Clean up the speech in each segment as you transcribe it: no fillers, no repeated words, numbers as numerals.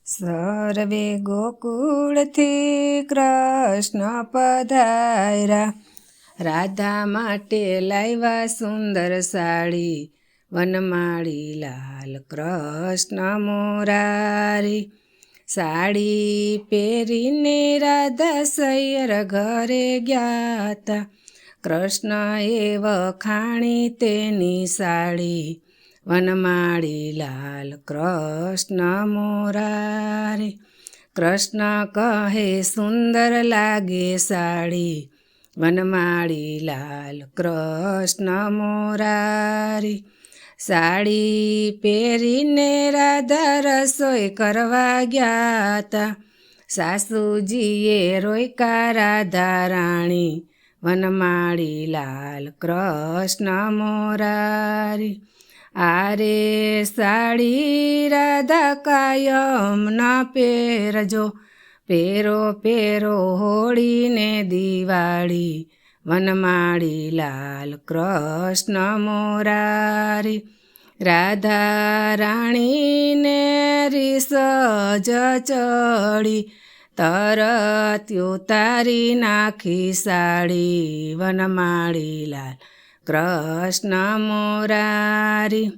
સર્વે ગોકુળથી કૃષ્ણ પધાર્યા, રાધા માટે લાવ્યા સુંદર સાડી, વનમાળી લાલ કૃષ્ણ મોરારી. સાડી પહેરીને રાધા સૈયર ઘરે ગયા, કૃષ્ણએ વખાણી તેની સાડી, વનમાળી લાલ કૃષ્ણ મોરારી. કૃષ્ણ કહે સુંદર લાગે સાડી, વનમાળી લાલ કૃષ્ણ મોરારી. સાડી પહેરીને રાધા રસોઈ કરવા ગયા તા, સાસુજીએ રોક્યા રાધા રાણી, વનમાળી લાલ કૃષ્ણ મોરારી. આરે સાડી રાધા કાયમ ન પહેરજો, પહેરો પહેરો હોળીને દિવાળી, વનમાળી લાલ કૃષ્ણ મોરારી. રાધા રાણીને રીસ જ ચડી, તરત ઉતારી નાખી સાડી, વનમાળી લાલ કૃષ્ણ મોરારી.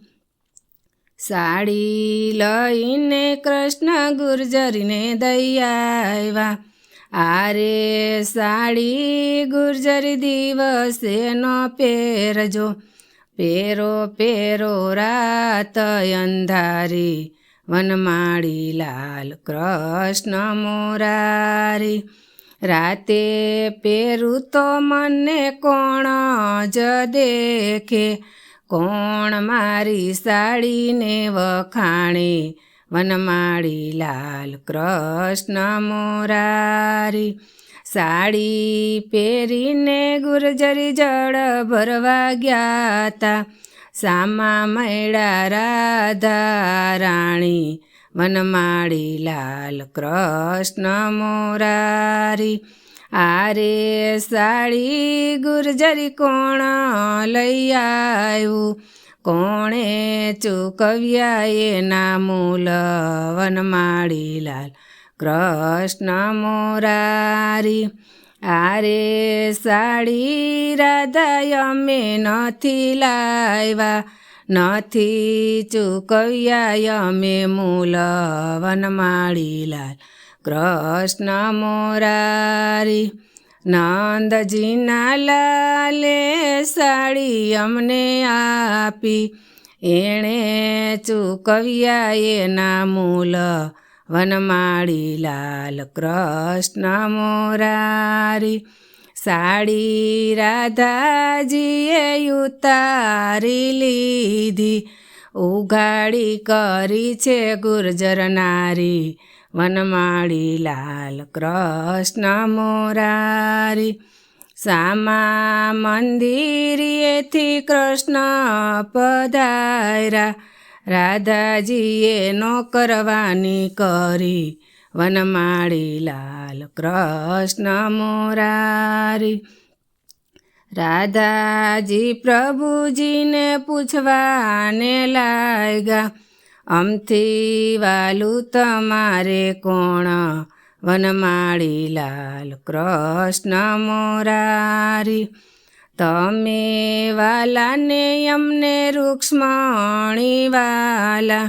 સાડી લઈને કૃષ્ણ ગુર્જરીને દઈ આવ્યા, આરે સાડી ગુર્જરી દિવસે ન પહેરજો, પહેરો પહેરો રાત અંધારી, વનમાળી લાલ કૃષ્ણ મોરારી. રાતે પહેરું તો મને કોણ જ દેખે, કોણ મારી સાડીને વખાણે, વનમાળી લાલ કૃષ્ણ મોરારી. સાડી પહેરીને ગુર્જરી જળ ભરવા ગયા તા, સામા મળ્યા રાધા રાણી, વનમાળી લાલ કૃષ્ણ મોરારી. આરે સાડી ગુર્જરી કોણ લઈ આવ્યું, કોણે ચૂકવ્યા એના મૂલ, વનમાળી લાલ કૃષ્ણ મોરારી. આરે સાડી રાધા અમે નથી લાવ્યા, નથી ચૂકવ્યા અમે મૂલ, વનમાળી લાલ કૃષ્ણ મોરારી. નંદજીના લાલે સાડી અમને આપી, એણે ચૂકવ્યા એના મૂલ, વનમાળી લાલ કૃષ્ણ મોરારી. સાડી રાધાજીએ ઉતારી લીધી, ઉઘાડી કરી છે ગુર્જર નારી, વનમાળી લાલ કૃષ્ણ મોરારી. સામા મંદિરેથી કૃષ્ણ પધાર્યા, રાધાજીએ નોકરવાની કરી, વનમાળી લાલ કૃષ્ણ મોરારી. રાધાજી પ્રભુજીને પૂછવાને લાગ્યા, અમથી વાલું તમારે કોણ, વનમાળી લાલ કૃષ્ણ મોરારી. તમે વાલાને અમને રૂક્ષ્મણી વાલા,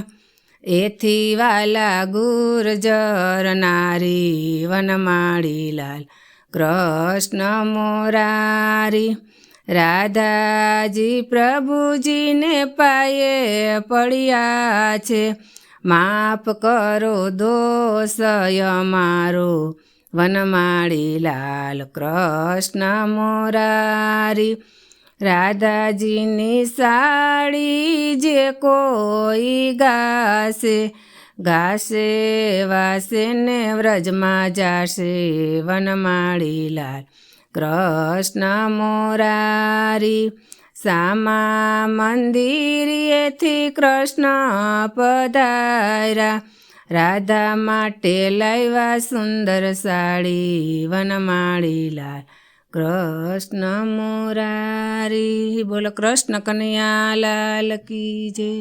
એથી વાલા ગુર્જર નારી, વનમાળી લાલ કૃષ્ણ મોરારી. રાધાજી પ્રભુજીને પાયે પડ્યા છે, માફ કરો દોષ અમારો, વનમાળી લાલ કૃષ્ણ મોરારી. રાધાજીની સાડી જે કોઈ ગાશે, ગાશે વાસે ને વ્રજમાં જાશે, વનમાળી લાલ કૃષ્ણ મોરારી. સામા મંદિરેથી કૃષ્ણ પધાર્યા, રાધા માટે લાવ્યા સુંદર સાડી, વનમાળી લાલ કૃષ્ણ મોરારી. બોલો કૃષ્ણ કનૈયા લાલ કી જય.